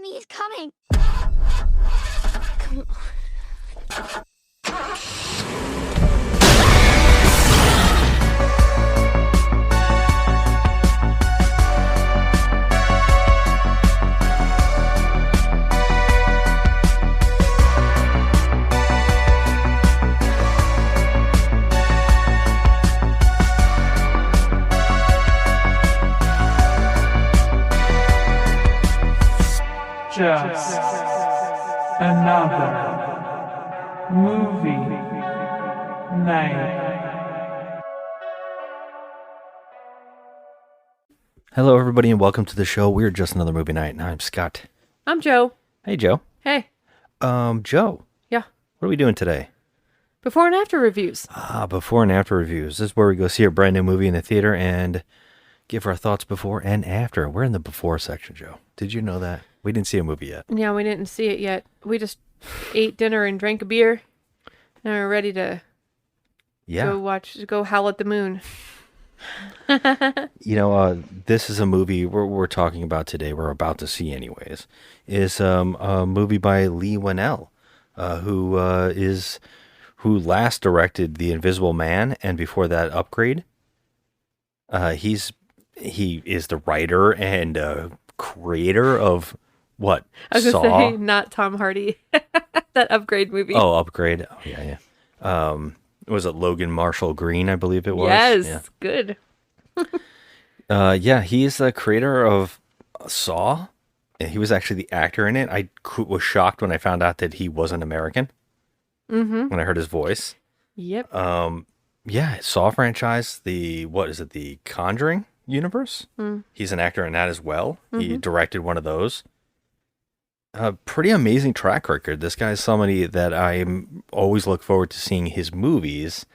me, he's coming. Just another movie night. Hello, everybody, and welcome to the show. We're just another movie night, and I'm Scott. I'm Joe. Hey, Joe. Hey. Joe. Yeah. What are we doing today? Before and after reviews. Before and after reviews. This is where we go see a brand new movie in the theater and give our thoughts before and after. We're in the before section, Joe. Did you know that? We didn't see a movie yet. Yeah, we didn't see it yet. We just ate dinner and drank a beer, and we're ready to go howl at the moon. This is a movie we're talking about today. We're about to see, anyways. Is a movie by Leigh Whannell, who last directed The Invisible Man, and before that, Upgrade. He is the writer and creator of what? I was Saw? going to say, not Tom Hardy. That Upgrade movie. Oh, Upgrade. Oh, yeah. Was it Logan Marshall Green, I believe it was? Yes, yeah. good. He's the creator of Saw. He was actually the actor in it. I was shocked when I found out that he wasn't American. Mm-hmm. When I heard his voice. Yep. Saw franchise, the Conjuring universe. Mm. He's an actor in that as well. Mm-hmm. He directed one of those. Pretty amazing track record. This guy's somebody that I always look forward to seeing his movies.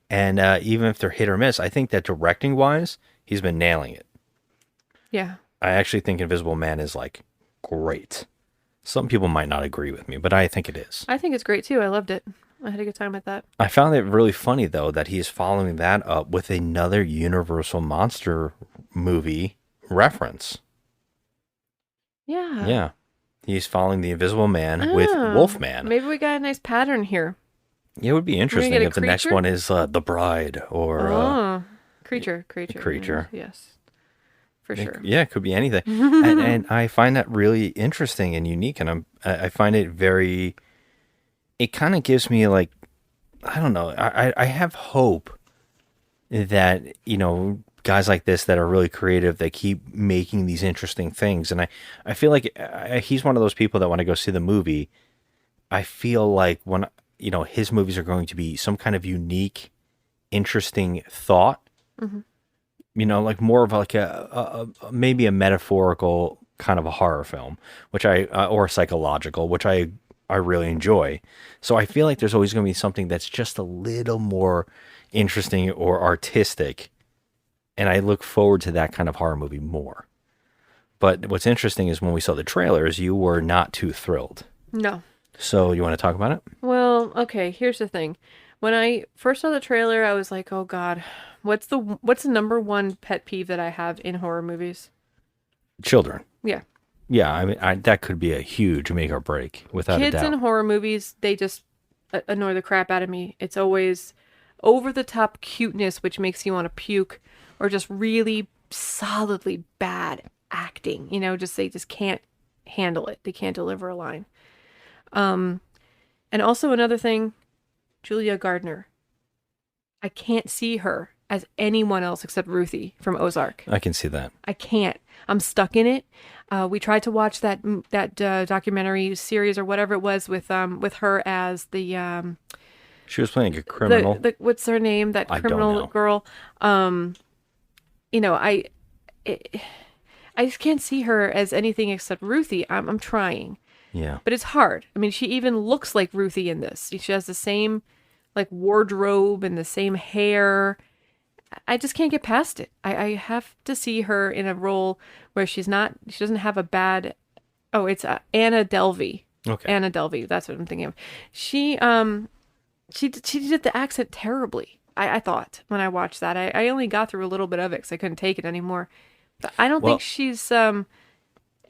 And even if they're hit or miss, I think that directing wise, he's been nailing it. Yeah. I actually think Invisible Man is great. Some people might not agree with me, but I think it is. I think it's great too. I loved it. I had a good time with that. I found it really funny, though, that he's following that up with another Universal Monster movie reference. Yeah. Yeah. He's following The Invisible Man with Wolfman. Maybe we got a nice pattern here. It would be interesting if the next one is The Bride or... Creature. Yes. For sure. Yeah, it could be anything. and I find that really interesting and unique, and I find it very... It kind of gives me I don't know, I have hope that, guys like this that are really creative, they keep making these interesting things. And I feel like he's one of those people that when I go see the movie, I feel like when, his movies are going to be some kind of unique, interesting thought, mm-hmm. More of a maybe a metaphorical kind of a horror film, which or psychological, which I really enjoy. So I feel like there's always going to be something that's just a little more interesting or artistic. And I look forward to that kind of horror movie more. But what's interesting is when we saw the trailers, you were not too thrilled. No. So you want to talk about it? Well, okay, here's the thing. When I first saw the trailer, I was like, oh God, what's the number one pet peeve that I have in horror movies? Children. Yeah. Yeah, I mean, that could be a huge make or break, without a doubt. Kids in horror movies, they just annoy the crap out of me. It's always over-the-top cuteness, which makes you want to puke, or just really solidly bad acting. They just can't handle it. They can't deliver a line. And also another thing, Julia Gardner. I can't see her as anyone else except Ruthie from Ozark. I can see that. I can't. I'm stuck in it. We tried to watch that documentary series or whatever it was with her as the she was playing a criminal. What's her name? That criminal girl. I just can't see her as anything except Ruthie. I'm trying. Yeah. But it's hard. I mean, she even looks like Ruthie in this. She has the same wardrobe and the same hair. I just can't get past it. I have to see her in a role where she doesn't have a bad... Oh, it's Anna Delvey. Okay. Anna Delvey, that's what I'm thinking of. She did the accent terribly, I thought, when I watched that. I only got through a little bit of it because I couldn't take it anymore. But I don't think she's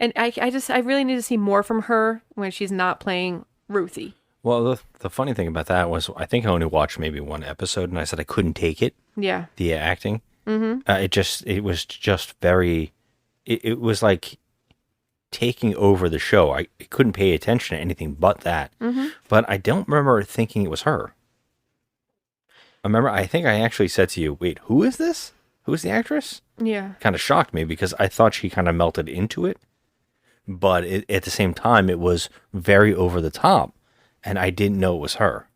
And I really need to see more from her when she's not playing Ruthie. Well, the funny thing about that was I think I only watched maybe one episode, and I said I couldn't take it. Yeah. The acting. It was just very. It was like taking over the show. I couldn't pay attention to anything but that. But I don't remember thinking it was her. I think I actually said to you, "Wait, who is this? Who is the actress?" Yeah. Kind of shocked me because I thought she kind of melted into it, but at the same time, it was very over the top, and I didn't know it was her.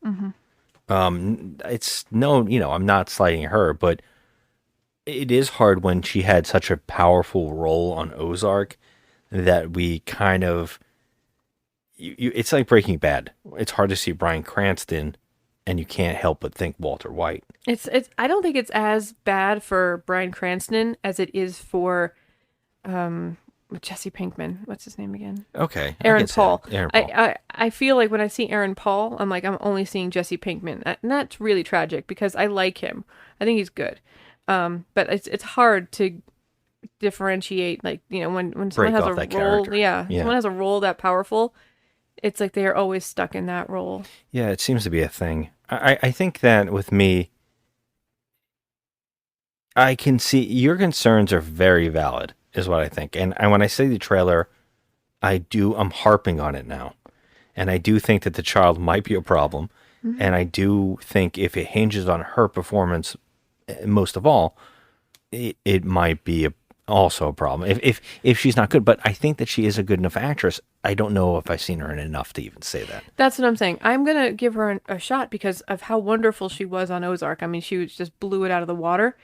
It's no, I'm not slighting her, but it is hard when she had such a powerful role on Ozark that we kind of, it's like Breaking Bad. It's hard to see Bryan Cranston, and you can't help but think Walter White. It's I don't think it's as bad for Bryan Cranston as it is for Jesse Pinkman. What's his name again? Okay. Aaron Paul. Aaron Paul. I feel like when I see Aaron Paul, I'm like, I'm only seeing Jesse Pinkman. And that's really tragic because I like him. I think he's good. But it's hard to differentiate, like, when someone Break has off a that role, character. someone has a role that powerful, it's like they're always stuck in that role. Yeah, it seems to be a thing. I think that with me, I can see your concerns are very valid, is what I think. And when I say the trailer, I'm harping on it now. And I do think that the child might be a problem. And I do think if it hinges on her performance, most of all, it might be also a problem if she's not good. But I think that she is a good enough actress. I don't know if I've seen her in enough to even say that. That's what I'm saying. I'm gonna give her a shot because of how wonderful she was on Ozark. I mean, she just blew it out of the water.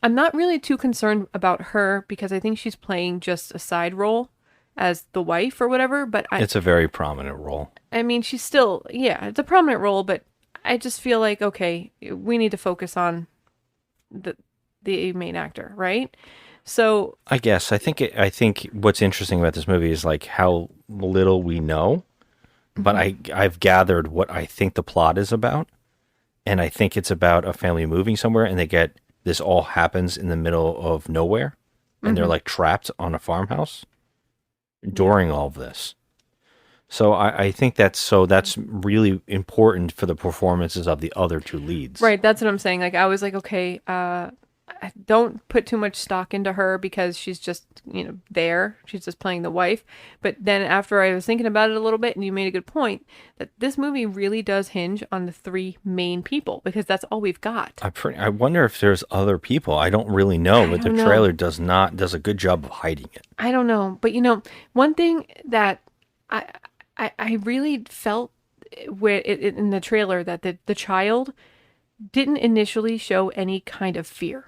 I'm not really too concerned about her because I think she's playing just a side role as the wife or whatever. But It's a very prominent role. I mean, she's still, it's a prominent role, but I just feel like, okay, we need to focus on the main actor, right? So I guess I think what's interesting about this movie is like how little we know, but I've gathered what I think the plot is about, and I think it's about a family moving somewhere, and this all happens in the middle of nowhere, and they're like trapped on a farmhouse during all of this. So I think that's really important for the performances of the other two leads. right, that's what I'm saying. Like I was like, okay, I don't put too much stock into her because she's just, there. She's just playing the wife. But then after I was thinking about it a little bit, and you made a good point, that this movie really does hinge on the three main people because that's all we've got. I wonder if there's other people. I don't really know, but the trailer does a good job of hiding it. I don't know. But, one thing that I really felt in the trailer that the child didn't initially show any kind of fear.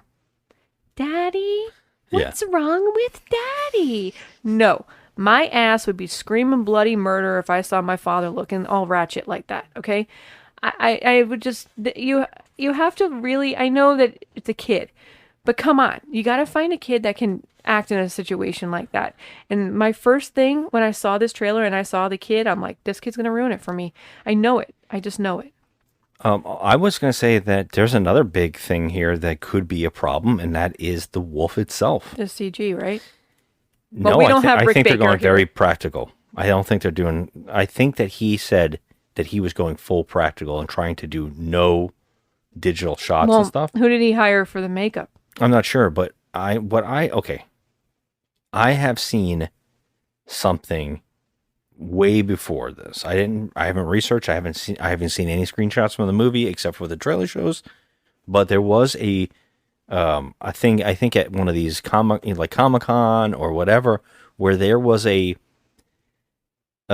Daddy? What's wrong with Daddy? No. My ass would be screaming bloody murder if I saw my father looking all ratchet like that, okay? I would just... You have to really... I know that it's a kid, but come on. You got to find a kid that can act in a situation like that. And my first thing when I saw this trailer and I saw the kid, I'm like, this kid's going to ruin it for me. I know it. I just know it. I was going to say that there's another big thing here that could be a problem, and that is the wolf itself. The CG, right? No, we don't have Rick I think they're Baker going here. very practical. I don't think they're doing... I think that he said that he was going full practical and trying to do no digital shots and stuff. Who did he hire for the makeup? I'm not sure, but I have seen something way before this. I haven't researched. I haven't seen any screenshots from the movie except for the trailer shows. But there was a thing, I think at one of these Comic-Con or whatever, where there was a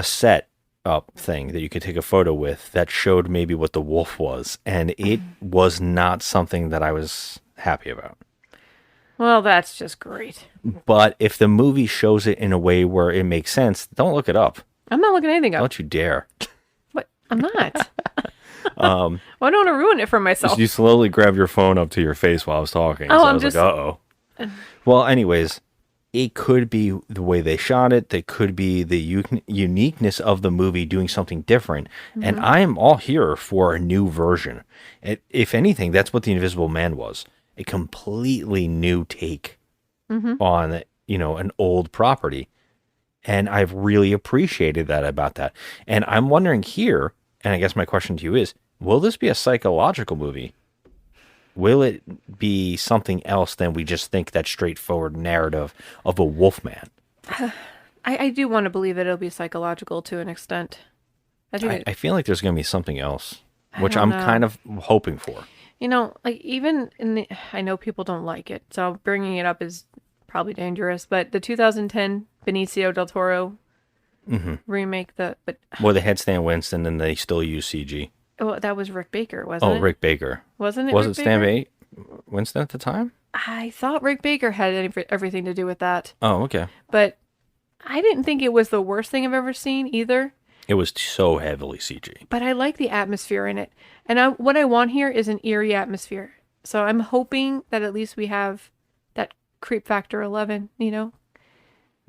set up thing that you could take a photo with that showed maybe what the wolf was, and it was not something that I was happy about. Well, that's just great. But if the movie shows it in a way where it makes sense, don't look it up. I'm not looking anything up. Don't you dare. What? I'm not. Well, I don't want to ruin it for myself. You slowly grab your phone up to your face while I was talking. Oh, so I'm I was just... like, uh-oh. Well, anyways, it could be the way they shot it. It could be the uniqueness of the movie doing something different. Mm-hmm. And I am all here for a new version. If anything, that's what The Invisible Man was. A completely new take on, an old property. And I've really appreciated that about that. And I'm wondering here, and I guess my question to you is, will this be a psychological movie? Will it be something else than we just think that straightforward narrative of a wolfman? I do want to believe that it'll be psychological to an extent. I feel like there's going to be something else, which don't I'm know. kind of hoping for. Like even I know people don't like it, so bringing it up is probably dangerous. But the 2010 Benicio del Toro remake, Well, they had Stan Winston and they still use CG. that was Rick Baker, wasn't it? Rick Baker. Wasn't it? Was Rick it Stan Baker? Winston at the time? I thought Rick Baker had everything to do with that, Oh, okay. but I didn't think it was the worst thing I've ever seen either. It was so heavily CG. But I like the atmosphere in it. And what I want here is an eerie atmosphere. So I'm hoping that at least we have that creep factor 11,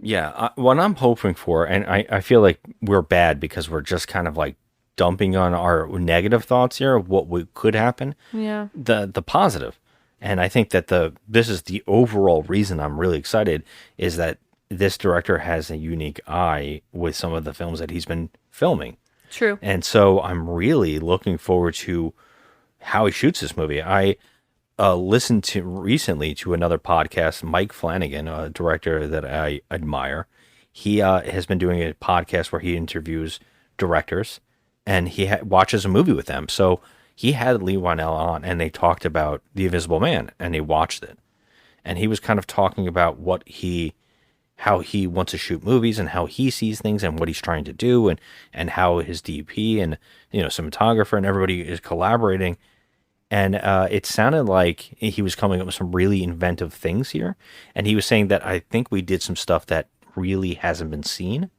Yeah, what I'm hoping for, and I feel like we're bad because we're just kind of like dumping on our negative thoughts here of what could happen. Yeah. The positive. And I think that this is the overall reason I'm really excited is that this director has a unique eye with some of the films that he's been filming. True. And so I'm really looking forward to how he shoots this movie. I listened to recently to another podcast, Mike Flanagan, a director that I admire. He has been doing a podcast where he interviews directors and he watches a movie with them. So he had Lee Whannell on and they talked about The Invisible Man and they watched it. And he was kind of talking about how he wants to shoot movies and how he sees things and what he's trying to do and how his DP and cinematographer and everybody is collaborating. And it sounded like he was coming up with some really inventive things here. And he was saying that I think we did some stuff that really hasn't been seen.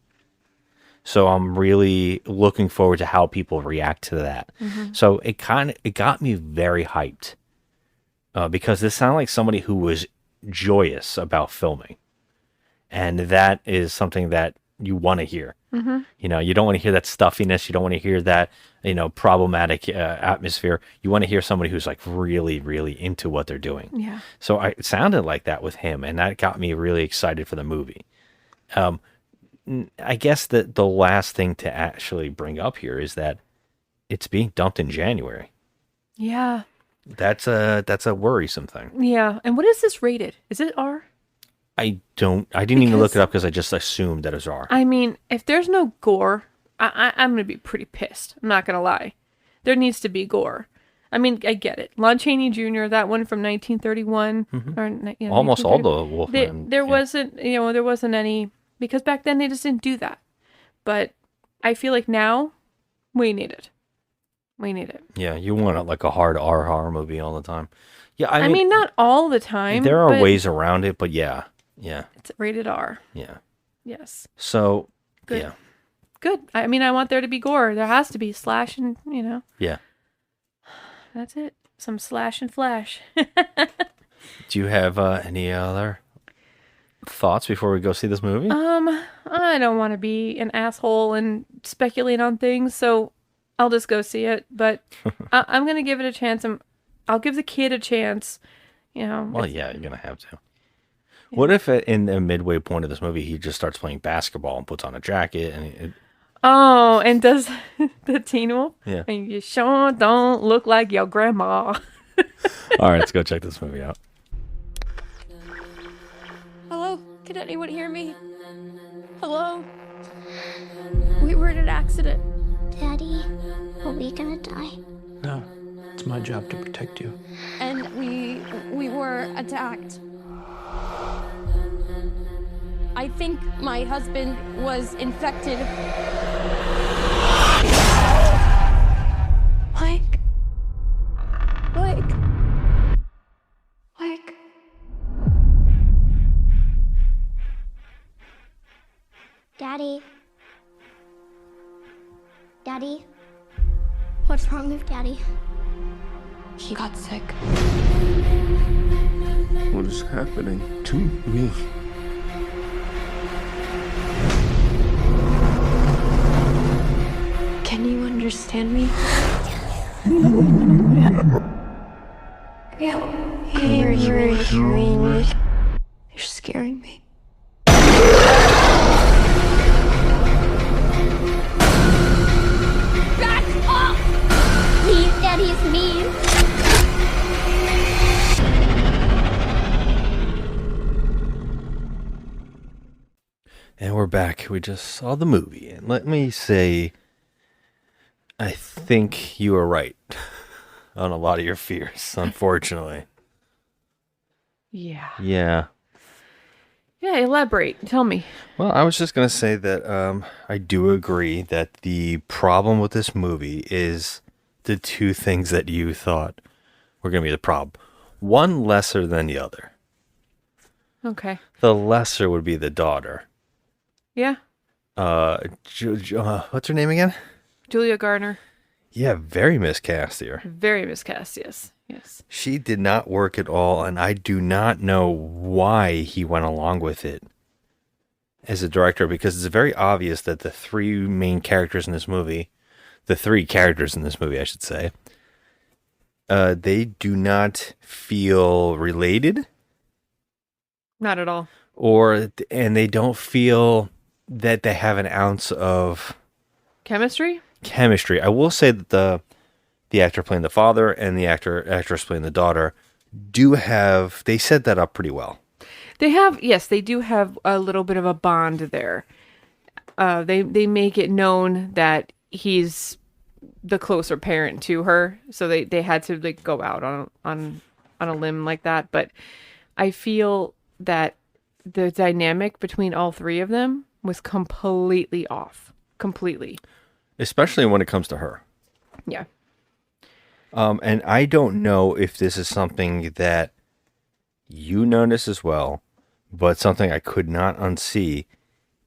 So I'm really looking forward to how people react to that. Mm-hmm. So it got me very hyped because this sounded like somebody who was joyous about filming. And that is something that you want to hear. Mm-hmm. You don't want to hear that stuffiness. You don't want to hear that, problematic atmosphere. You want to hear somebody who's like really, really into what they're doing. Yeah. So it sounded like that with him, and that got me really excited for the movie. I guess that the last thing to actually bring up here is that it's being dumped in January. Yeah. That's a worrisome thing. Yeah. And what is this rated? Is it R? I didn't even look it up because I just assumed that it was R. I mean, if there's no gore, I'm going to be pretty pissed. I'm not going to lie. There needs to be gore. I mean, I get it. Lon Chaney Jr., that one from 1931. Mm-hmm. Or, almost all the Wolfmen. There wasn't any, because back then they just didn't do that. But I feel like now we need it. We need it. Yeah, you want like a hard R horror movie all the time. Yeah, I mean, not all the time. There are ways around it, but yeah. It's rated R. Yeah. Yes. So, good. Yeah. Good. I mean, I want there to be gore. There has to be slash and, Yeah. That's it. Some slash and flash. Do you have any other thoughts before we go see this movie? I don't want to be an asshole and speculate on things, so I'll just go see it. But I'm going to give it a chance. I'll give the kid a chance. Well, yeah, you're going to have to. Yeah. What if in the midway point of this movie, he just starts playing basketball and puts on a jacket and and does the Teen Wolf? Yeah. And you sure don't look like your grandma. All right, let's go check this movie out. Hello? Can anyone hear me? Hello? We were in an accident. Daddy, are we gonna die? No, it's my job to protect you. And we were attacked. I think my husband was infected. Mike. Daddy? What's wrong with Daddy? He got sick. What is happening to me? Can you understand me? You're hearing me. You're scaring me. And we're back. We just saw the movie. And let me say, I think you were right on a lot of your fears, unfortunately. Yeah. Yeah. Yeah, elaborate. Tell me. Well, I was just going to say that I do agree that the problem with this movie is the two things that you thought were going to be the problem. One lesser than the other. Okay. The lesser would be the daughter. Yeah. What's her name again? Julia Garner. Yeah, very miscast here. Very miscast, yes. Yes. She did not work at all, and I do not know why he went along with it as a director, because it's very obvious that the three characters in this movie, I should say, they do not feel related, Not at all. and they don't feel that they have an ounce of Chemistry? chemistry. I will say that the actor playing the father and the actress playing the daughter they set that up pretty well. They do have a little bit of a bond there. They make it known that he's the closer parent to her, so they had to like go out on a limb like that. But I feel that the dynamic between all three of them was completely off. Completely. Especially when it comes to her. Yeah. And I don't know if this is something that you notice as well, but something I could not unsee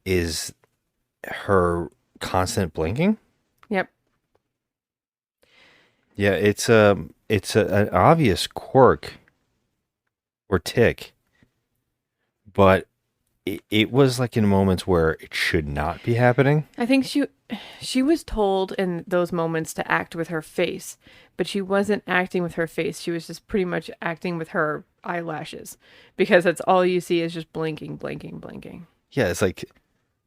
is her constant blinking. Yep. Yeah, it's an obvious quirk or tick, but it was like in moments where it should not be happening. I think she was told in those moments to act with her face, but she wasn't acting with her face. She was just pretty much acting with her eyelashes, because that's all you see is just blinking, blinking, blinking. Yeah, it's like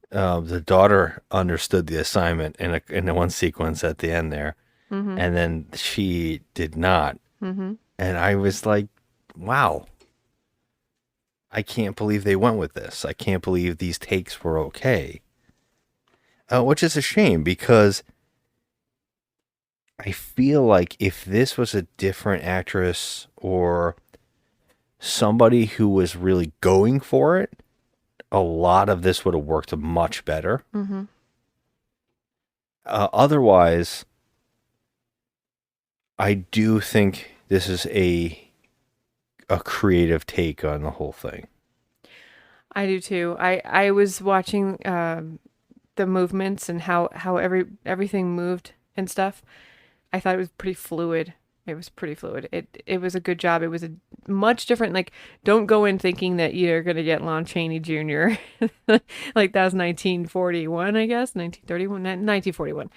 the daughter understood the assignment in the one sequence at the end there, and then she did not. And I was like, wow. I can't believe they went with this. I can't believe these takes were okay. Which is a shame, because I feel like if this was a different actress or somebody who was really going for it, a lot of this would have worked much better. Otherwise, I do think this is a creative take on the whole thing. I do too. I was watching the movements and how everything moved and stuff. I thought it was pretty fluid. It was pretty fluid. It was a good job. It was a much different, like, don't go in thinking that you're going to get Lon Chaney Jr. Like that was 1941, I guess, 1931, 1941.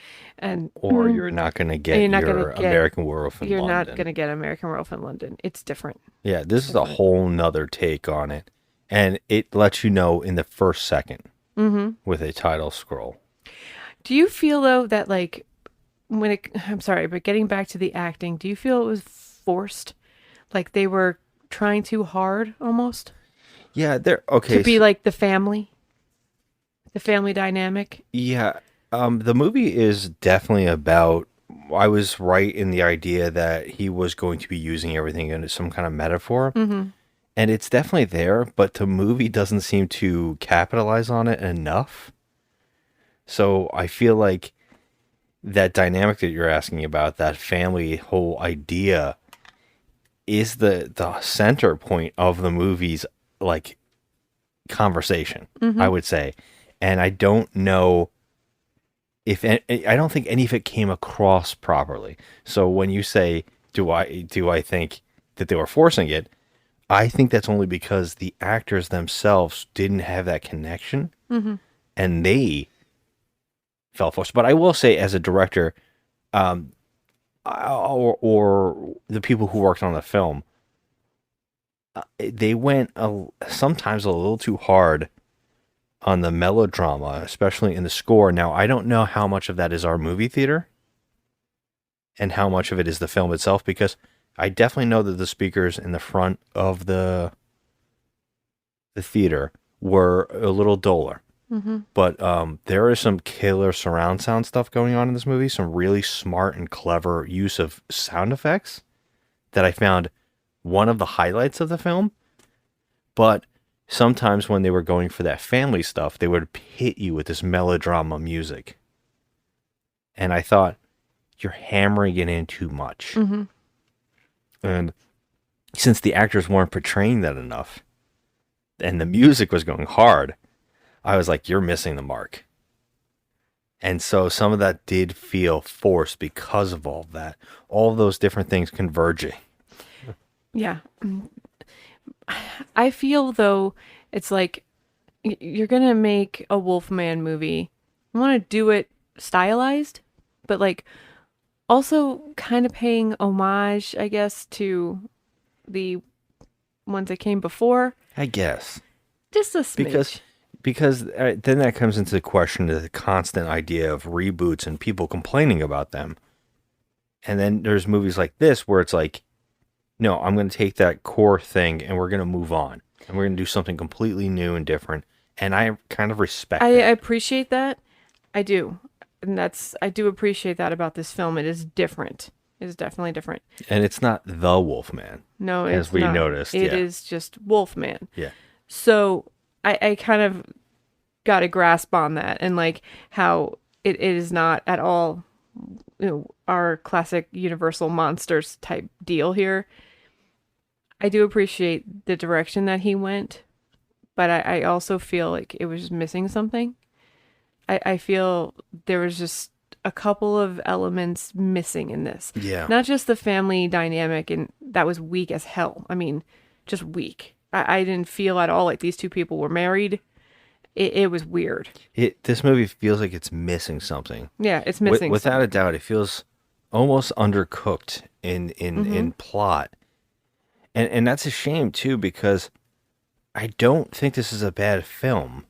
Or you're not going to get American Werewolf in London. You're not going to get American Werewolf in London. It's different. Yeah, this is a whole nother take on it. And it lets you know in the first second with a title scroll. Do you feel, though, that, like, I'm sorry, but getting back to the acting, do you feel it was forced? Like they were trying too hard almost? Yeah, they're okay. To be like the family dynamic? Yeah. The movie is definitely about, I was right in the idea that he was going to be using everything into some kind of metaphor. And it's definitely there, but the movie doesn't seem to capitalize on it enough. So I feel like that dynamic that you're asking about, that family whole idea, is the center point of the movie's like conversation, I would say. And I don't know if I don't think any of it came across properly. So when you say, do I think that they were forcing it? I think that's only because the actors themselves didn't have that connection, and they fell forced. But I will say, as a director, or the people who worked on the film, they went sometimes a little too hard on the melodrama, especially in the score. Now, I don't know how much of that is our movie theater and how much of it is the film itself, because I definitely know that the speakers in the front of the theater were a little duller. But there is some killer surround sound stuff going on in this movie. Some really smart and clever use of sound effects that I found one of the highlights of the film. But sometimes when they were going for that family stuff, they would hit you with this melodrama music. And I thought, you're hammering it in too much. And since the actors weren't portraying that enough, and the music was going hard, I was like, you're missing the mark. And so some of that did feel forced because of all of that. All of those different things converging. Yeah. I feel, though, it's like you're going to make a Wolfman movie. You want to do it stylized, but like also kind of paying homage, I guess, to the ones that came before. I guess. Just a smidge. Because then that comes into the question of the constant idea of reboots and people complaining about them. And then there's movies like this where it's like, no, I'm going to take that core thing and we're going to move on. And we're going to do something completely new and different. And I kind of respect I that. appreciate that. I do. And I do appreciate that about this film. It is different. It is definitely different. And it's not the Wolfman. No, as it's we not. noticed. It is just Wolfman. Yeah. So I kind of got a grasp on that, and like how it is not at all, our classic Universal monsters type deal here. I do appreciate the direction that he went, but I also feel like it was missing something. I feel there was just a couple of elements missing in this. Yeah. Not just the family dynamic, and that was weak as hell. I mean, just weak. I didn't feel at all like these two people were married. It was weird. This movie feels like it's missing something. Yeah, it's missing Without a doubt, it feels almost undercooked in plot. And that's a shame too, because I don't think this is a bad film.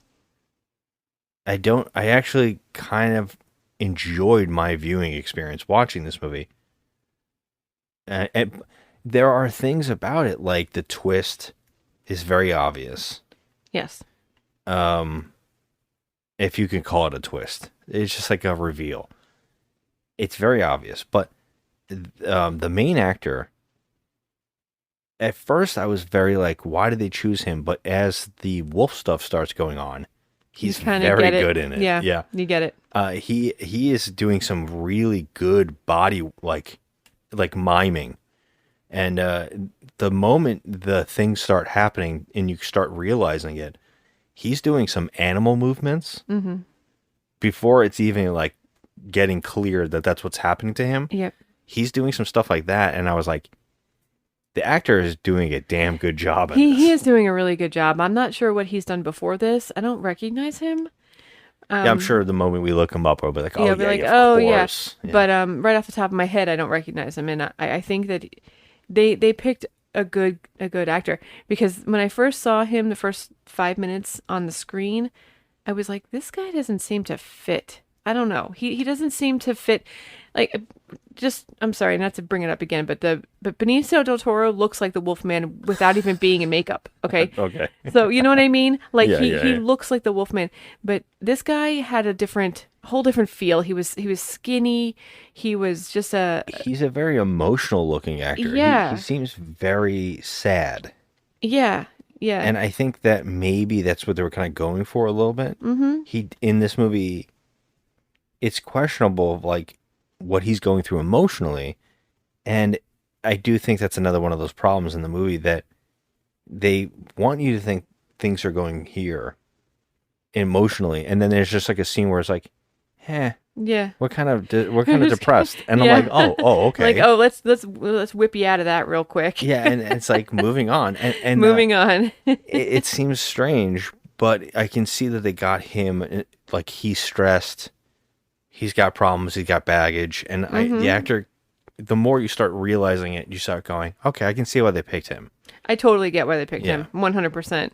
I actually kind of enjoyed my viewing experience watching this movie. And there are things about it, like the twist is very obvious. Yes. If you can call it a twist. It's just like a reveal. It's very obvious. But the main actor, at first I was very like, why did they choose him? But as the wolf stuff starts going on, he's very good in it. Yeah, you get it. He is doing some really good body like miming. And the moment the things start happening and you start realizing it, he's doing some animal movements before it's even like getting clear that that's what's happening to him. Yep. He's doing some stuff like that. And I was like, the actor is doing a damn good job. He is doing a really good job. I'm not sure what he's done before this. I don't recognize him. Yeah, I'm sure the moment we look him up, we'll be like, oh, yeah, yeah, be like, of oh, course. yeah. But right off the top of my head, I don't recognize him. And I think that they picked a good actor, because when I first saw him the first 5 minutes on the screen, I was like, this guy doesn't seem to fit. I don't know. He doesn't seem to fit. Like, just, I'm sorry not to bring it up again, but Benicio del Toro looks like the Wolfman without even being in makeup. Okay. Okay. So you know what I mean? Like Yeah, he yeah. looks like the Wolfman, but this guy had a whole different feel. He was skinny. He was just He's a very emotional looking actor. Yeah. He seems very sad. yeah. And I think that maybe that's what they were kind of going for a little bit. Mm-hmm. In this movie, it's questionable, like, what he's going through emotionally. And I do think that's another one of those problems in the movie, that they want you to think things are going here emotionally. And then there's just like a scene where it's like, Yeah. we're kind of depressed. And I'm like, oh, okay. Like, oh, let's whip you out of that real quick. Yeah, and it's like moving on. And Moving on. it seems strange, but I can see that they got him, like, he's stressed. He's got problems. He's got baggage. And the actor, the more you start realizing it, you start going, okay, I can see why they picked him. I totally get why they picked Yeah. him. 100%.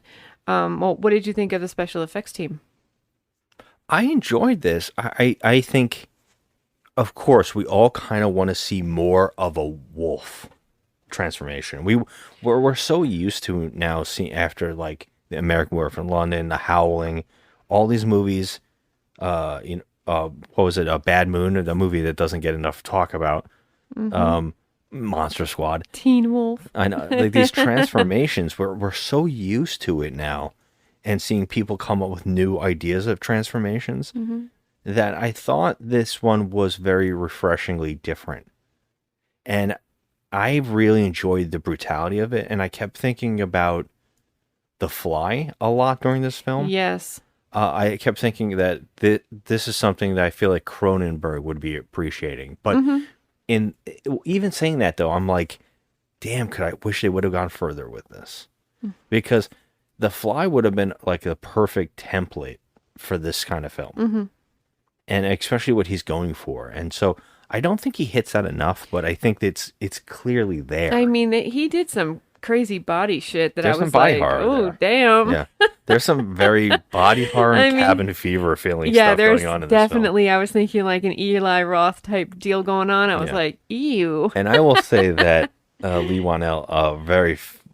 Well, what did you think of the special effects team? I enjoyed this. I think, of course, we all kind of want to see more of a wolf transformation. We're so used to now seeing, after like the American Werewolf in London, The Howling, all these movies, what was it? A Bad Moon, a movie that doesn't get enough talk about. Monster Squad. Teen Wolf. I know, like these transformations, we're so used to it now, and seeing people come up with new ideas of transformations that I thought this one was very refreshingly different. And I really enjoyed the brutality of it, and I kept thinking about The Fly a lot during this film. Yes. I kept thinking that this is something that I feel like Cronenberg would be appreciating. But in even saying that, though, I'm like, damn, could I wish they would have gone further with this? Because The Fly would have been like the perfect template for this kind of film. And especially what he's going for. And so I don't think he hits that enough, but I think it's clearly there. I mean, he did some crazy body shit that There's I some was body like, horror oh, there. damn. Yeah. There's some very body horror and cabin fever feeling stuff there's going on in this film. definitely, I was thinking like an Eli Roth type deal going on. I was like, ew. And I will say that Lee Wanell,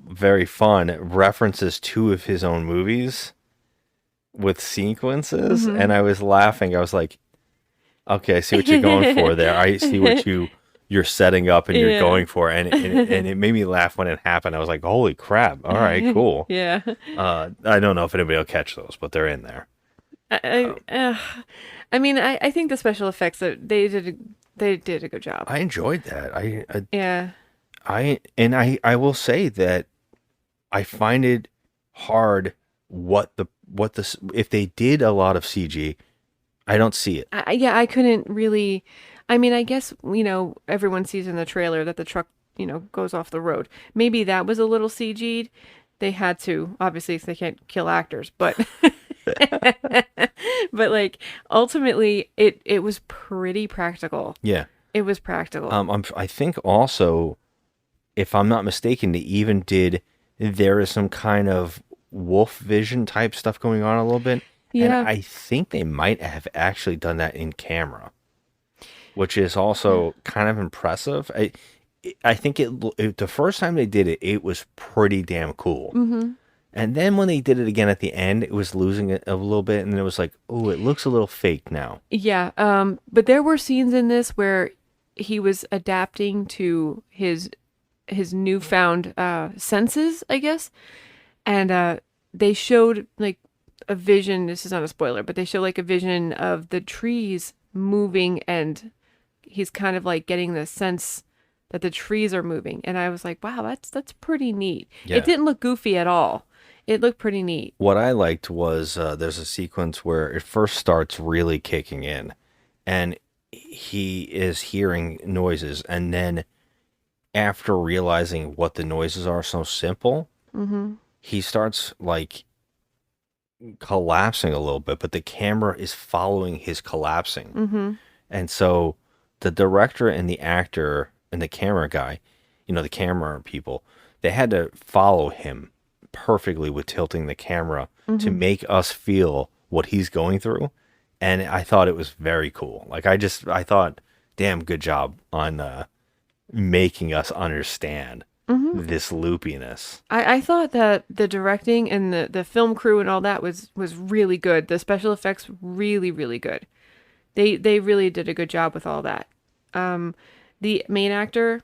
very fun, references two of his own movies with sequences. And I was laughing. I was like, okay, I see what you're going for there. I see what you're setting up and you're going for. And it made me laugh when it happened. I was like, holy crap. All right, cool. Yeah. I don't know if anybody will catch those, but they're in there. I mean, I think the special effects, they did a good job. I enjoyed that. Yeah. I will say that I find it hard if they did a lot of CG, I don't see it. I couldn't really. I mean, I guess, everyone sees in the trailer that the truck, goes off the road. Maybe that was a little CG'd. They had to, obviously, they can't kill actors, but but like ultimately it was pretty practical. Yeah. It was practical. I think also, if I'm not mistaken, there is some kind of wolf vision type stuff going on a little bit. Yeah. And I think they might have actually done that in camera, which is also kind of impressive. I think the first time they did it, it was pretty damn cool. And then when they did it again at the end, it was losing it a little bit, and then it was like, oh, it looks a little fake now. Yeah. But there were scenes in this where he was adapting to his newfound senses, I guess, and they showed like a vision. This is not a spoiler, but they show like a vision of the trees moving, and he's kind of like getting the sense that the trees are moving. And I was like, wow, that's pretty neat. Yeah. It didn't look goofy at all. It looked pretty neat. What I liked was there's a sequence where it first starts really kicking in, and he is hearing noises, and then after realizing what the noises are so simple, he starts like collapsing a little bit, but the camera is following his collapsing. And so the director and the actor and the camera guy, the camera people, they had to follow him perfectly with tilting the camera to make us feel what he's going through. And I thought it was very cool. Like I thought, damn, good job on making us understand this loopiness. I thought that the directing and the film crew and all that was really good. The special effects really, really good. They really did a good job with all that. The main actor,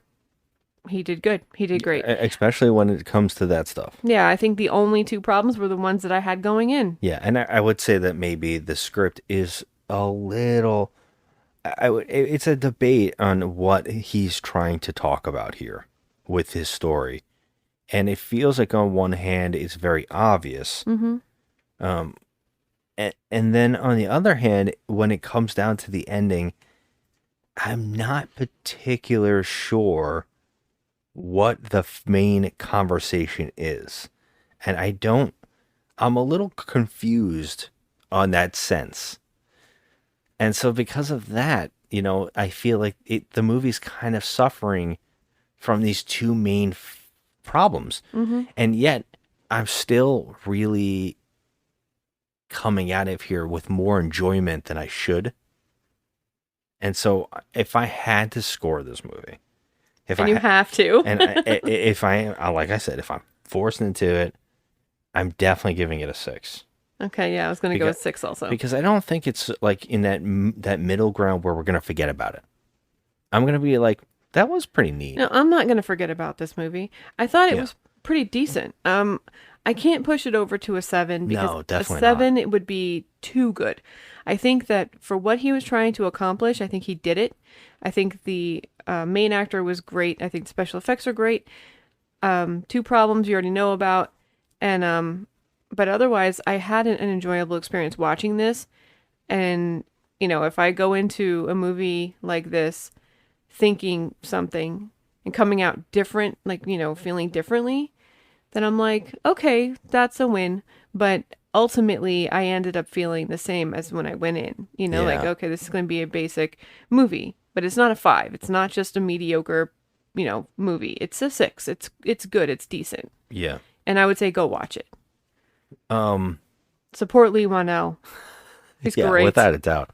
he did good. He did great. Especially when it comes to that stuff. Yeah, I think the only two problems were the ones that I had going in. Yeah, and I would say that maybe the script is a little... it's a debate on what he's trying to talk about here with his story. And it feels like on one hand, it's very obvious. And then on the other hand, when it comes down to the ending, I'm not particular sure what the main conversation is. And I'm a little confused on that sense. And so because of that, I feel like the movie's kind of suffering from these two main problems. And yet I'm still really coming at it here with more enjoyment than I should. And so if I had to score this movie, You have to. and if I like I said, if I'm forced into it, I'm definitely giving it a 6. Okay, yeah, I was gonna go with 6 also. Because I don't think it's like in that middle ground where we're gonna forget about it. I'm gonna be like, that was pretty neat. No, I'm not gonna forget about this movie. I thought it Yeah. was pretty decent. I can't push it over to a 7 because No, definitely a 7 it would be too good. I think that for what he was trying to accomplish, I think he did it. I think the main actor was great. I think the special effects are great. 2 problems you already know about, and but otherwise, I had an enjoyable experience watching this. And if I go into a movie like this thinking something and coming out different, like feeling differently, then I'm like, okay, that's a win. But ultimately, I ended up feeling the same as when I went in. Like, Yeah. okay, this is going to be a basic movie, but it's not a 5. It's not just a mediocre, movie. It's a 6. It's good. It's decent. Yeah. And I would say go watch it. Um. Support Lee Wanell. He's Yeah. great. Without a doubt.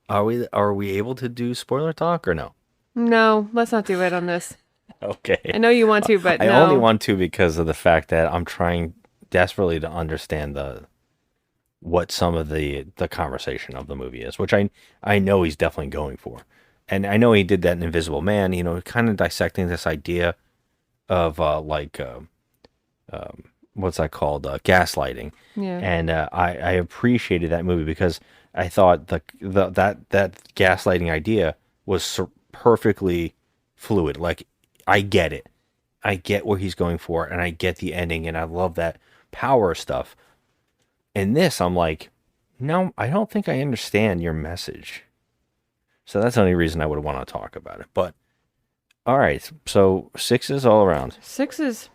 Are we able to do spoiler talk or no? No, let's not do it on this. Okay. I know you want to, but I no. only want to because of the fact that I'm trying desperately to understand what some of the conversation of the movie is, which I know he's definitely going for. And I know he did that in Invisible Man, kind of dissecting this idea of what's that called? Gaslighting. Yeah. And I appreciated that movie because I thought that gaslighting idea was perfectly fluid. Like, I get it. I get what he's going for, and I get the ending, and I love that power stuff. In this, I'm like, no, I don't think I understand your message. So that's the only reason I would want to talk about it. But, all right, so 6s all around. 6s.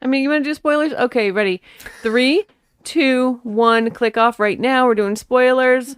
I mean, you want to do spoilers? Okay, ready. 3, 2, 1. Click off right now. We're doing spoilers.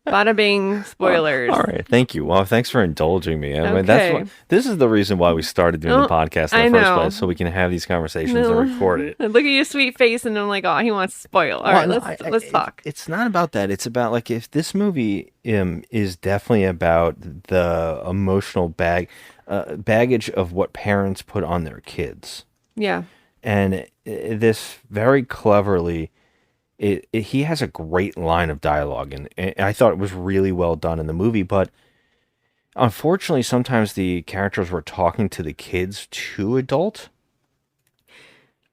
Bada bing, spoilers. All right, thank you. Well, thanks for indulging me. I mean, Okay. this is the reason why we started doing the podcast I in the first know. place, so we can have these conversations No. and record it. Look at your sweet face, and I'm like, oh, he wants to spoil. All right, Well, let's talk. It's not about that. It's about like if this movie is definitely about the emotional baggage of what parents put on their kids, Yeah. and this very cleverly. He has a great line of dialogue, and I thought it was really well done in the movie. But unfortunately, sometimes the characters were talking to the kids too adult.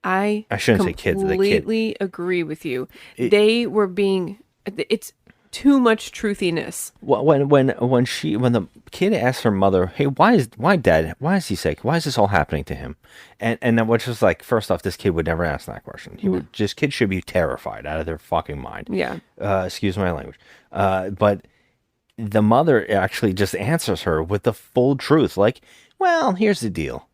I shouldn't say kids. The kid. Completely agree with you. They were being. It's too much truthiness. Well, when the kid asked her mother, "Hey, why is he sick? Why is this all happening to him?" And then which was like, first off, this kid would never ask that question. Kids should be terrified out of their fucking mind. Yeah. Excuse my language. But the mother actually just answers her with the full truth. Like, well, here's the deal.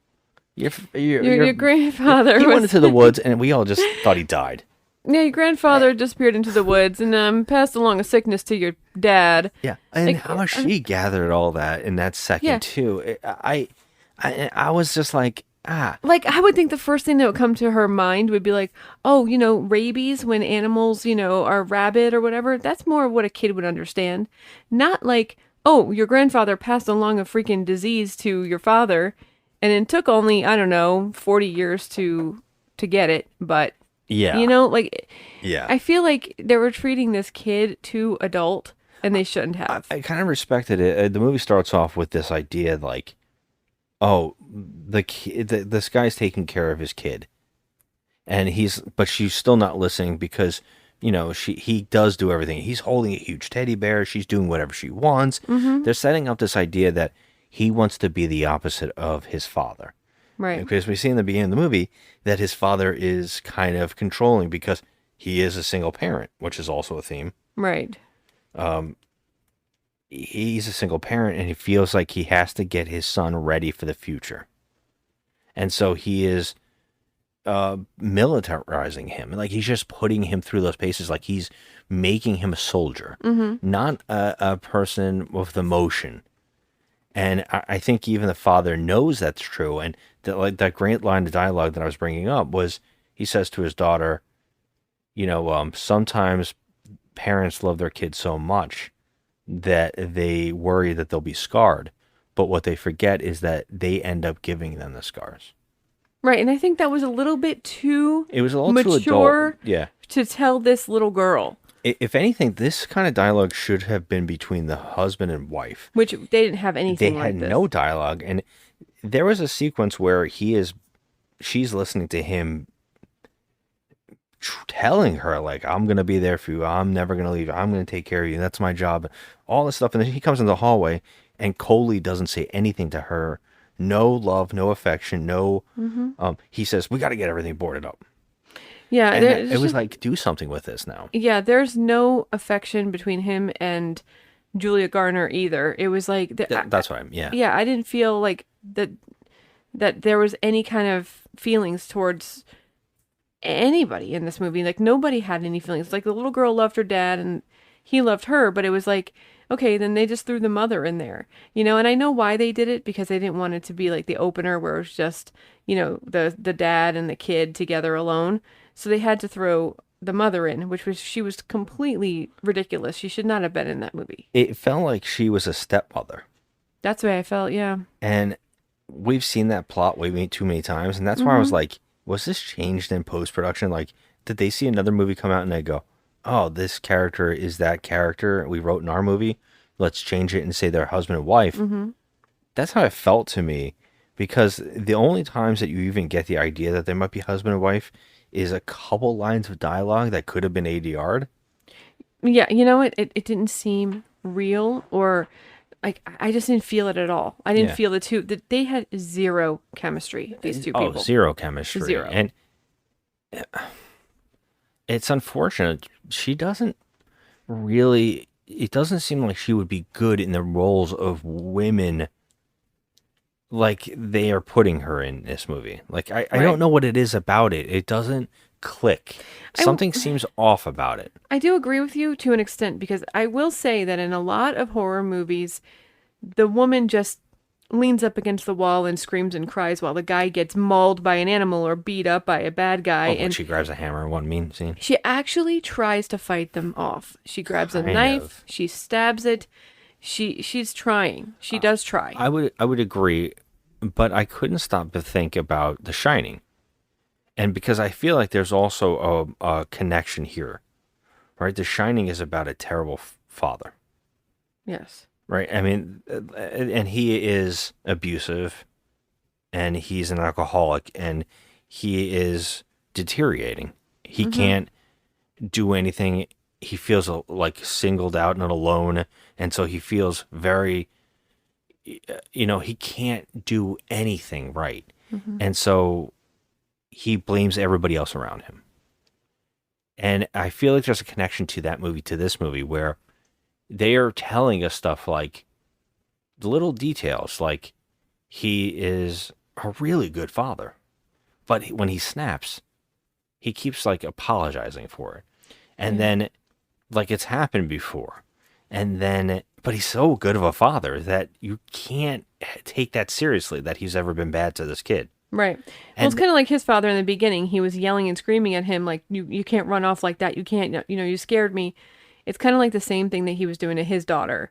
Your grandfather he was, went into the woods, and we all just thought he died. Yeah, your grandfather disappeared into the woods and passed along a sickness to your dad. Yeah, and Like, how she gathered all that in that second Yeah. too. I was just like, Like, I would think the first thing that would come to her mind would be like, oh, rabies when animals, are rabid or whatever. That's more of what a kid would understand. Not like, oh, your grandfather passed along a freaking disease to your father and it took only, I don't know, 40 years to get it. But, yeah, yeah. I feel like they were treating this kid too adult and they shouldn't have. I kind of respected it. The movie starts off with this idea like, oh, this guy's taking care of his kid, and but she's still not listening because he does do everything. He's holding a huge teddy bear. She's doing whatever she wants. Mm-hmm. They're setting up this idea that he wants to be the opposite of his father. Right. Because we see in the beginning of the movie that his father is kind of controlling because he is a single parent, which is also a theme. Right. He's a single parent and he feels like he has to get his son ready for the future. And so he is militarizing him. Like, he's just putting him through those paces. Like, he's making him a soldier, not a person with emotion. And I think even the father knows that's true. And that great line of dialogue that I was bringing up was, he says to his daughter, sometimes parents love their kids so much that they worry that they'll be scarred. But what they forget is that they end up giving them the scars. Right, and I think that was a little bit too It was a little too mature adult. Yeah. to tell this little girl, If anything, this kind of dialogue should have been between the husband and wife. which they didn't have They anything had like this. no dialogue, and there was a sequence where she's listening to him telling her like, "I'm gonna be there for you. I'm never gonna leave. I'm gonna take care of you. That's my job." All this stuff, and then he comes in the hallway, and Coley doesn't say anything to her. No love, no affection, no. He says, "We got to get everything boarded up." Yeah, And there's it was just- like, do something with this now. yeah, there's no affection between him and Julia Garner either. It was like That's what yeah. yeah, I didn't feel like that there was any kind of feelings towards anybody in this movie. Like nobody had any feelings. Like the little girl loved her dad and he loved her, but it was like, okay, then they just threw the mother in there, and I know why they did it, because they didn't want it to be like the opener where it was just, the dad and the kid together alone. So they had to throw the mother in, she was completely ridiculous. She should not have been in that movie. It felt like she was a stepmother. That's the way I felt, yeah. And we've seen that plot way too many times. And that's why I was like, was this changed in post-production? Like, did they see another movie come out and they go, oh, this character is that character we wrote in our movie. Let's change it and say they're husband and wife. That's how it felt to me, because the only times that you even get the idea that they might be husband and wife is a couple lines of dialogue that could have been ADR'd. Yeah, it didn't seem real, or like I just didn't feel it at all. I didn't feel that they had zero chemistry, these two people. Oh, zero chemistry. Zero. And it's unfortunate. She doesn't really, it doesn't seem like she would be good in the roles of women like they are putting her in this movie. Like, I don't know what it is about it. It doesn't click. Something seems off about it. I do agree with you to an extent, because I will say that in a lot of horror movies, the woman just leans up against the wall and screams and cries while the guy gets mauled by an animal or beat up by a bad guy. When And she grabs a hammer in one mean scene. she actually tries to fight them off. She grabs a Kind knife, of. she stabs it. She's trying. She does try. I would agree, but I couldn't stop to think about The Shining. And because I feel like there's also a connection here, right? The Shining is about a terrible father, Yes. right? I mean, and he is abusive, and he's an alcoholic, and he is deteriorating. He can't do anything. He feels like singled out and alone, and so he feels very, he can't do anything right. And so he blames everybody else around him. And I feel like there's a connection to that movie, to this movie, where they are telling us stuff like the little details, like he is a really good father, but when he snaps, he keeps like apologizing for it. And then like it's happened before. And then, but he's so good of a father that you can't take that seriously, that he's ever been bad to this kid. Right. Well, it's kind of like his father in the beginning. He was yelling and screaming at him like, you can't run off like that. You can't, you scared me. It's kind of like the same thing that he was doing to his daughter,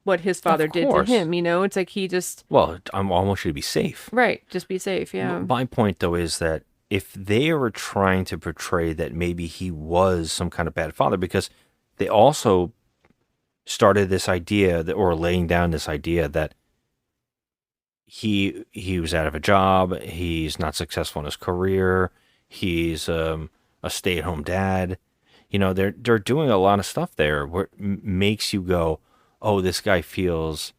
what his father did to course. him. It's like he just, Well, I almost should be safe. right, just be safe. Yeah. My point, though, is that if they were trying to portray that maybe he was some kind of bad father, because they also started this idea that, or laying down this idea that he was out of a job, he's not successful in his career, he's a stay-at-home dad. They're doing a lot of stuff there where it makes you go, oh, this guy feels,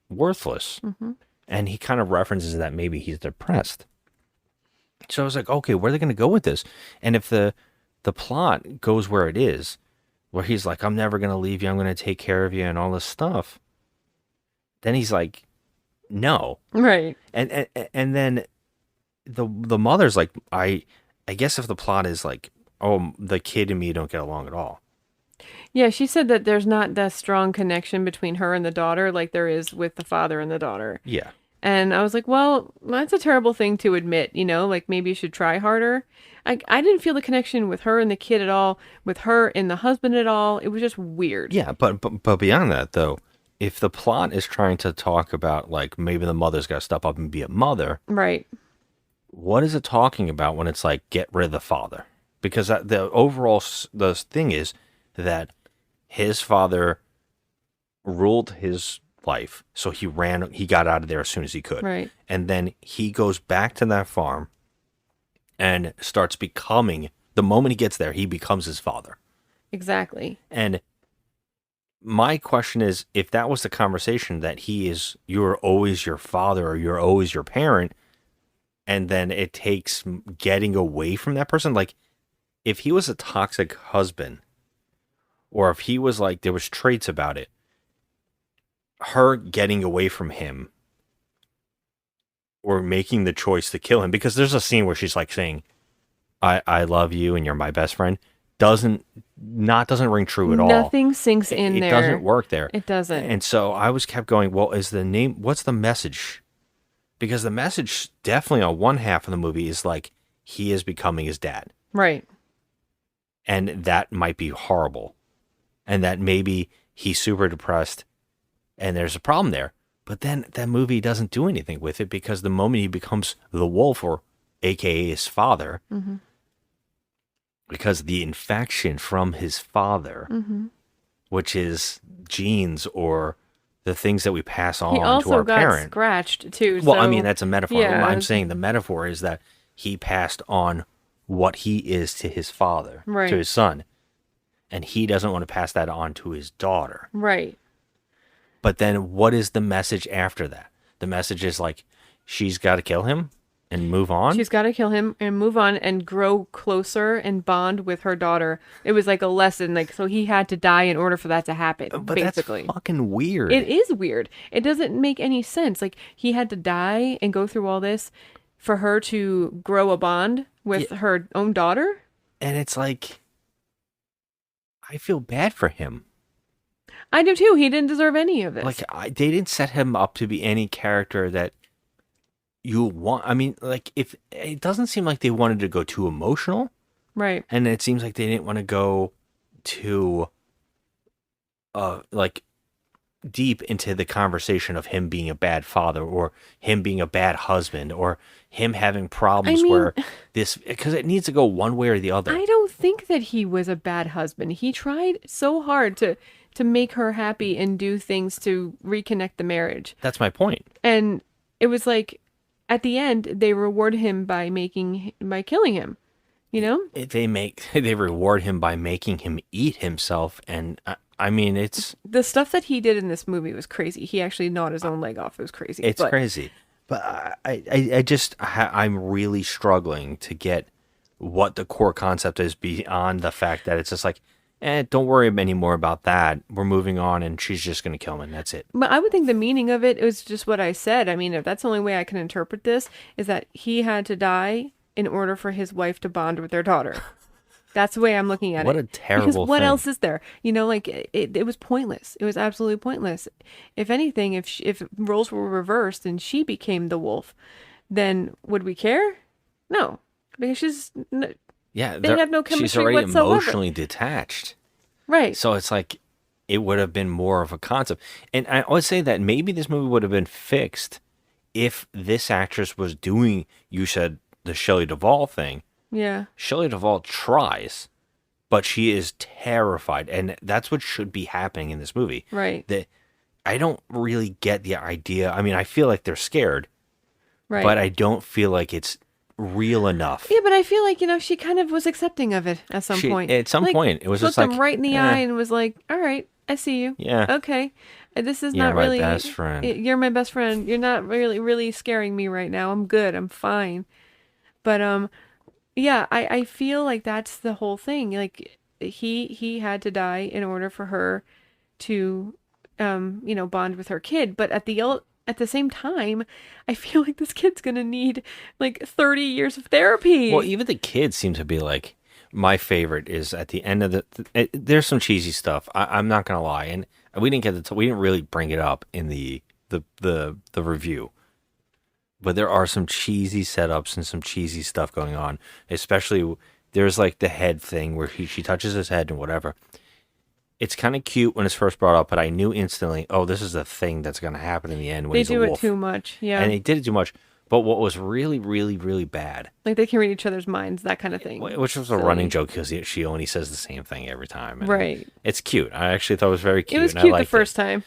worthless. And he kind of references that maybe he's depressed. So I was like, okay, where are they going to go with this? And if the plot goes where it is, where he's like, I'm never going to leave you, I'm going to take care of you and all this stuff, then he's like, no. Right. And then the mother's like, I guess if the plot is like, oh, the kid and me don't get along at all. Yeah, she said that there's not that strong connection between her and the daughter like there is with the father and the daughter. Yeah. And I was like, well, that's a terrible thing to admit, like maybe you should try harder. I didn't feel the connection with her and the kid at all, with her and the husband at all. It was just weird. Yeah, but beyond that, though, if the plot is trying to talk about, like, maybe the mother's got to step up and be a mother, Right. what is it talking about when it's like get rid of the father? Because the overall the thing is that his father ruled his life, so he got out of there as soon as he could. Right. And then he goes back to that farm and starts becoming, the moment he gets there, he becomes his father. Exactly. And my question is, if that was the conversation that you're always your father or you're always your parent, and then it takes getting away from that person, like if he was a toxic husband, or if he was like, there was traits about it, her getting away from him or making the choice to kill him, because there's a scene where she's like saying, I love you and you're my best friend, doesn't ring true at all. Nothing sinks in It there. doesn't work there. It doesn't. And so I was kept going, well, what's the message? Because the message definitely on one half of the movie is like, he is becoming his dad. Right. And that might be horrible. And that maybe he's super depressed and there's a problem there. But then that movie doesn't do anything with it, because the moment he becomes the wolf, or AKA his father, because the infection from his father, which is genes or the things that we pass on He to also our got parent. scratched too. Well, I so- mean, that's a metaphor. Yeah. I'm saying the metaphor is that he passed on what he is to his father, Right. to his son. And he doesn't want to pass that on to his daughter. Right. But then what is the message after that? The message is like, she's got to kill him and move on. She's got to kill him and move on and grow closer and bond with her daughter. It was like a lesson, like, so he had to die in order for that to happen. But basically, that's fucking weird. it is weird. It doesn't make any sense. Like, he had to die and go through all this for her to grow a bond with her own daughter. And it's like, I feel bad for him. I do too. He didn't deserve any of this. Like, they didn't set him up to be any character that you want. I mean, like, if it doesn't seem like they wanted to go too emotional, right. and it seems like they didn't want to go too, like, deep into the conversation of him being a bad father, or him being a bad husband, or him having problems where this, because it needs to go one way or the other. I don't think that he was a bad husband. He tried so hard to make her happy and do things to reconnect the marriage. That's my point. And it was like, at the end, they reward him by killing him. You know? They reward him by making him eat himself, and I mean, it's The stuff that he did in this movie was crazy. He actually gnawed his own leg off. It was crazy. it's crazy. But I'm really struggling to get what the core concept is beyond the fact that it's just like, don't worry anymore about that. We're moving on, and she's just going to kill him, and that's it. But I would think the meaning of it was just what I said. I mean, if that's the only way I can interpret this, is that he had to die in order for his wife to bond with their daughter. That's the way I'm looking at it. What a terrible Because what thing. else is there? You know, like, it was pointless. It was absolutely pointless. If anything, if roles were reversed and she became the wolf, then would we care? No, because Yeah, They have no she's chemistry already whatsoever. emotionally detached. right. So it's like, it would have been more of a concept. And I would say that maybe this movie would have been fixed if this actress was doing, you said, the Shelley Duvall thing. Yeah. Shelley Duvall tries, but she is terrified. And that's what should be happening in this movie. Right. That I don't really get the idea. I mean, I feel like they're scared, Right. but I don't feel like it's real enough. Yeah, but I feel like, she kind of was accepting of it at some point. At some Like, point, it was looked just like, him right in the eh. eye and was like, "All right, I see you. Yeah. Okay, this is You're not my really best friend." You're my best friend. You're not really scaring me right now. I'm good. I'm fine." But yeah, I feel like that's the whole thing. Like, he had to die in order for her to bond with her kid. But at the same time, I feel like this kid's gonna need like 30 years of therapy. Well, even the kids seem to be like, my favorite is at the end of there's some cheesy stuff. I'm not gonna lie, and we didn't really bring it up in the review, but there are some cheesy setups and some cheesy stuff going on. Especially there's like the head thing where she touches his head and whatever. It's kind of cute when it's first brought up, but I knew instantly, oh, this is the thing that's gonna happen in the end when they he's a do it wolf. too much. Yeah. And they did it too much. But what was really, really, really bad, Like they can read each other's minds, that kind of thing. which was a running joke because she only says the same thing every time. And Right. It's cute. I actually thought it was very cute. It was and I cute the liked first time.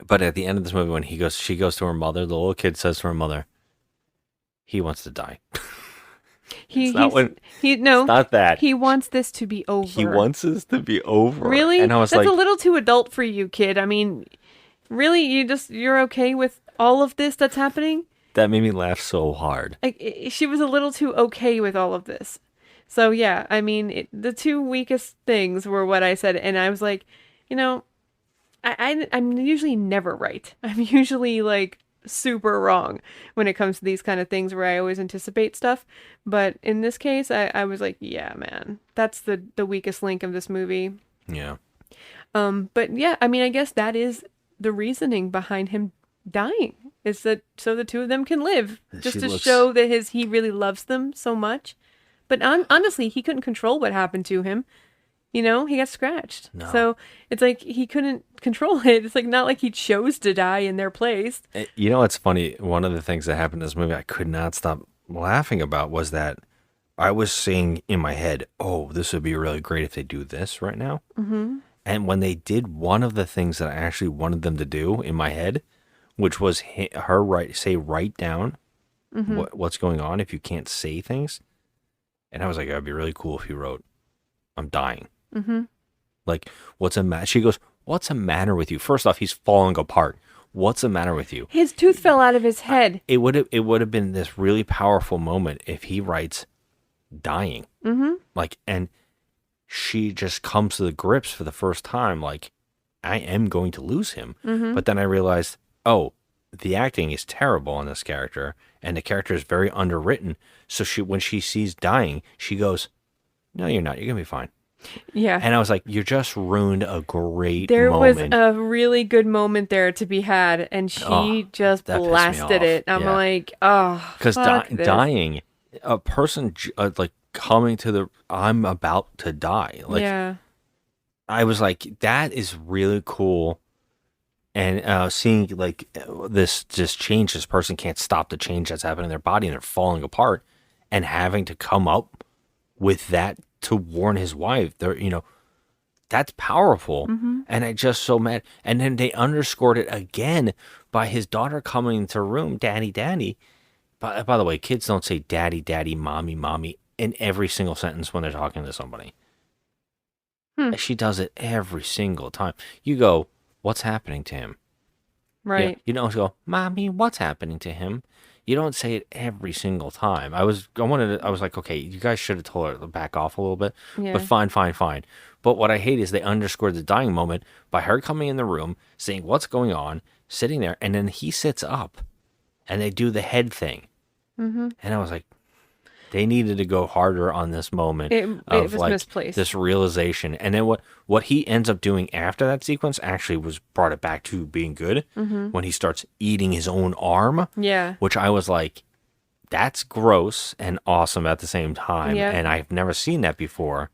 But at the end of this movie, when she goes to her mother, the little kid says to her mother, he wants to die. It's not that. He wants this to be over. He wants this to be over. Really? And I was That's like, a little too adult for you, kid. I mean, really, you're okay with all of this that's happening? that made me laugh so hard. Like she was a little too okay with all of this. So yeah, I mean, the two weakest things were what I said, and I was like, I'm usually never right. I'm usually like super wrong when it comes to these kind of things where I always anticipate stuff. But in this case, I was like, yeah, man, that's the weakest link of this movie. Yeah. But yeah, I mean, I guess that is the reasoning behind him dying, is that so the two of them can live, just to show that he really loves them so much. But honestly, he couldn't control what happened to him. He got scratched. No. So it's like he couldn't control it. It's like not like he chose to die in their place. You know what's funny? One of the things that happened in this movie I could not stop laughing about was that I was saying in my head, oh, this would be really great if they do this right now. Mm-hmm. And when they did one of the things that I actually wanted them to do in my head, which was write down what's going on if you can't say things. And I was like, it'd be really cool if he wrote, I'm dying. Mm-hmm. Like, what's a matter? She goes, what's the matter with you? First off, he's falling apart. What's the matter with you? His tooth fell out of his head. It would have been this really powerful moment if he writes dying. Mm-hmm. Like, and she just comes to the grips for the first time, like, I am going to lose him. Mm-hmm. But then I realized, oh, the acting is terrible on this character, and the character is very underwritten. So when she sees dying, she goes, no, you're not. You're going to be fine. Yeah. And I was like, you just ruined a great there moment. was a really good moment there to be had, and she just that pissed me blasted off. it. I'm Yeah. like, oh, Because this. dying, a person like coming to I'm about to die. Like, yeah. I was like, that is really cool. And seeing like this just change, this person can't stop the change that's happening in their body and they're falling apart, and having to come up with that to warn his wife. That's powerful. Mm-hmm. And I just so mad. And then they underscored it again by his daughter coming into the room, daddy, daddy. By the way, kids don't say daddy, daddy, mommy, mommy in every single sentence when they're talking to somebody. She does it every single time. You go, what's happening to him? Right. Yeah, you don't go, mommy, what's happening to him? You don't say it every single time. I was like, okay, you guys should have told her to back off a little bit. Yeah. But fine. But what I hate is they underscored the dying moment by her coming in the room, saying what's going on, sitting there, and then he sits up, and they do the head thing. Mm-hmm. And I was like, they needed to go harder on this moment It of was like misplaced. this realization. And then what he ends up doing after that sequence actually was brought it back to being good when he starts eating his own arm. Yeah. Which I was like, that's gross and awesome at the same time. Yeah. And I've never seen that before.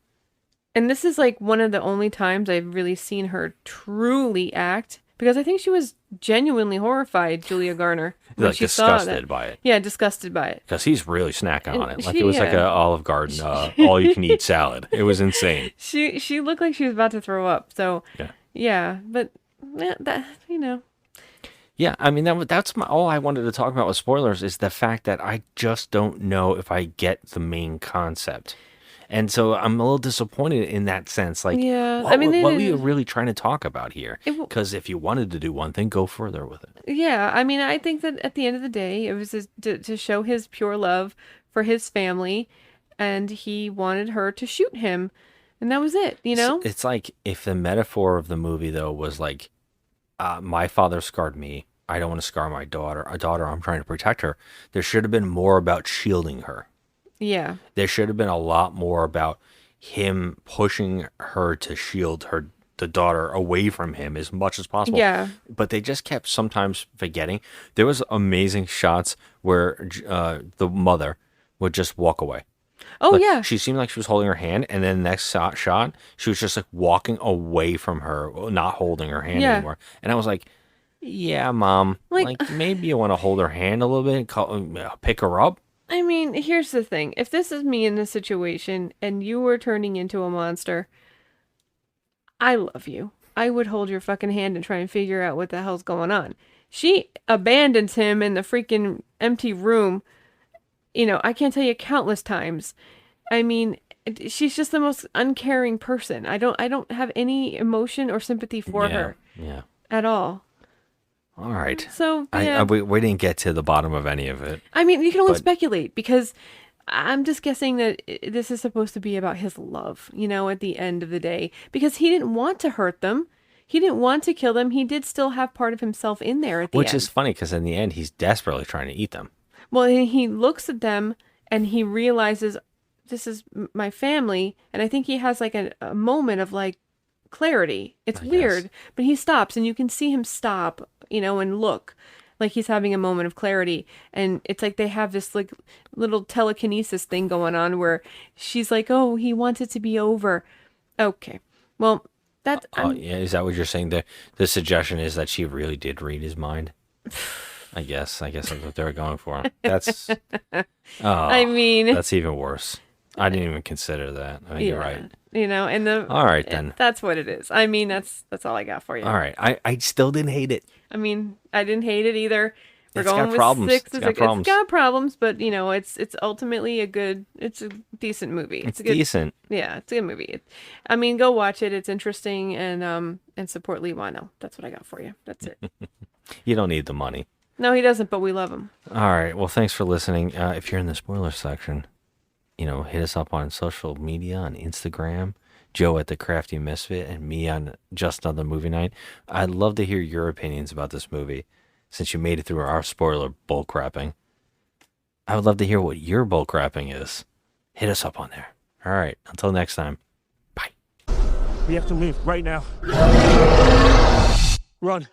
And this is like one of the only times I've really seen her truly act, because I think she was genuinely horrified, Julia Garner, when Like she saw disgusted that. by it. Yeah, disgusted by it. Because he's really snacking on And it. Like it was like yeah. a Olive Garden, all you can eat salad. It was insane. She looked like she was about to throw up. So yeah, but that Yeah, I mean that's all I wanted to talk about with spoilers is the fact that I just don't know if I get the main concept, and so I'm a little disappointed in that sense. Like, Yeah, what, I mean, what were you really trying to talk about here? It w- Because if you wanted to do one thing, go further with it. Yeah, I mean, I think that at the end of the day, it was to show his pure love for his family, and he wanted her to shoot him, and that was it, It's like if the metaphor of the movie though was like, my father scarred me. I don't want to scar my daughter. A daughter, I'm trying to protect her. There should have been more about shielding her. Yeah. There should have been a lot more about him pushing her to shield the daughter away from him as much as possible. Yeah. But they just kept sometimes forgetting. There was amazing shots where the mother would just walk away. Oh, Like, yeah. She seemed like she was holding her hand, and then the next shot, she was just like walking away from her, not holding her hand Yeah. anymore. And I was like, Yeah, Mom. Like- Like maybe you want to hold her hand a little bit, and pick her up. I mean, here's the thing. If this is me in this situation and you were turning into a monster, I love you. I would hold your fucking hand and try and figure out what the hell's going on. She abandons him in the freaking empty room. You know, I can't tell you countless times. I mean, she's just the most uncaring person. I don't have any emotion or sympathy for her Yeah. at all. All right. So, yeah. We didn't get to the bottom of any of it. I mean, you can only But- speculate because I'm just guessing that this is supposed to be about his love, you know, at the end of the day, because he didn't want to hurt them. He didn't want to kill them. He did still have part of himself in there at the Which end. is funny because in the end, he's desperately trying to eat them. Well, he looks at them and he realizes this is my family. And I think he has like a moment of like clarity. It's weird, but he stops and you can see him stop, you know, and look like he's having a moment of clarity. And it's like they have this like little telekinesis thing going on where she's like, oh, he wants it to be over. Okay. Well, that, Oh, yeah. Is that what you're saying? The suggestion is that she really did read his mind. I guess that's what they were going for. That's. I mean, that's even worse. I didn't even consider that. I mean, you're right. You know, and All right, then. That's what it is. I mean, that's all I got for you. All right. I still didn't hate it. I mean, I didn't hate it either. We're It's going got with problems. 6. It's got problems. It's got problems, but you know, it's ultimately it's a decent movie. It's a good, decent. Yeah, it's a good movie. I mean, go watch it. It's interesting and support Lee Wano. That's what I got for you. That's it. You don't need the money. No, he doesn't, but we love him. All right. Well, thanks for listening. If you're in the spoiler section, you know, hit us up on social media, on Instagram, Joe at the Crafty Misfit, and me on Just Another Movie Night. I'd love to hear your opinions about this movie, since you made it through our spoiler bullcrapping. I would love to hear what your bullcrapping is. Hit us up on there. All right. Until next time. Bye. We have to leave right now. Run.